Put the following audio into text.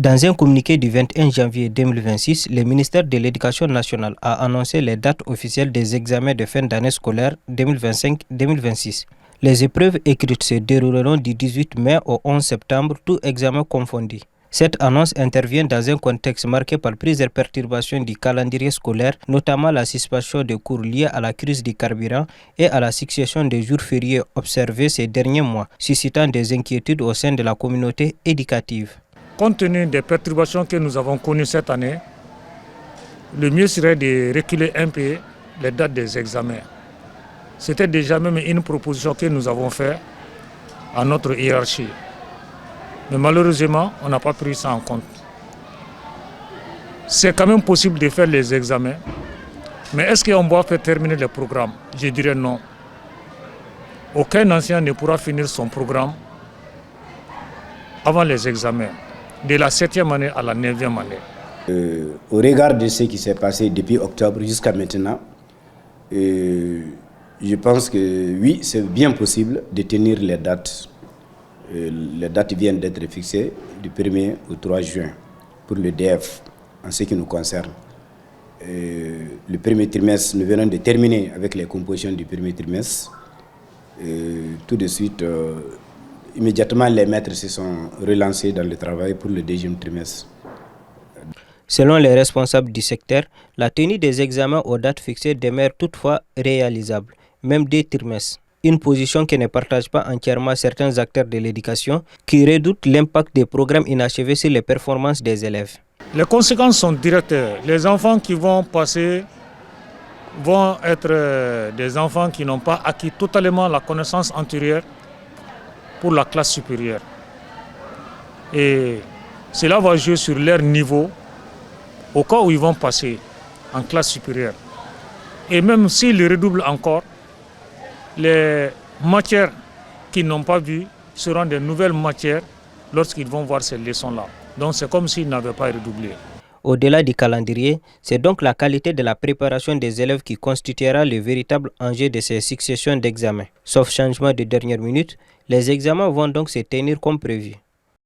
Dans un communiqué du 21 janvier 2026, le ministère de l'Éducation nationale a annoncé les dates officielles des examens de fin d'année scolaire 2025-2026. Les épreuves écrites se dérouleront du 18 mai au 11 septembre, tout examen confondu. Cette annonce intervient dans un contexte marqué par plusieurs perturbations du calendrier scolaire, notamment la suspension des cours liés à la crise du carburant et à la succession des jours fériés observés ces derniers mois, suscitant des inquiétudes au sein de la communauté éducative. Compte tenu des perturbations que nous avons connues cette année, le mieux serait de reculer un peu les dates des examens. C'était déjà même une proposition que nous avons faite à notre hiérarchie. Mais malheureusement, on n'a pas pris ça en compte. C'est quand même possible de faire les examens, mais est-ce qu'on va faire terminer le programme? Je dirais non. Aucun enseignant ne pourra finir son programme avant les examens, de la 7e année à la 9e année. Au regard de ce qui s'est passé depuis octobre jusqu'à maintenant, je pense que oui, c'est bien possible de tenir les dates. Les dates viennent d'être fixées du 1er au 3 juin pour le DF en ce qui nous concerne. Le premier trimestre, nous venons de terminer avec les compositions du premier trimestre. Tout de suite, immédiatement, les maîtres se sont relancés dans le travail pour le deuxième trimestre. Selon les responsables du secteur, la tenue des examens aux dates fixées demeure toutefois réalisable, même dès trimestres. Une position que ne partagent pas entièrement certains acteurs de l'éducation qui redoutent l'impact des programmes inachevés sur les performances des élèves. Les conséquences sont directes. Les enfants qui vont passer vont être des enfants qui n'ont pas acquis totalement la connaissance antérieure pour la classe supérieure. Et cela va jouer sur leur niveau au cas où ils vont passer en classe supérieure. Et même s'ils redoublent encore, les matières qu'ils n'ont pas vues seront des nouvelles matières lorsqu'ils vont voir ces leçons-là. Donc c'est comme s'ils n'avaient pas redoublé. Au-delà du calendrier, c'est donc la qualité de la préparation des élèves qui constituera le véritable enjeu de ces successions d'examens. Sauf changement de dernière minute, les examens vont donc se tenir comme prévu.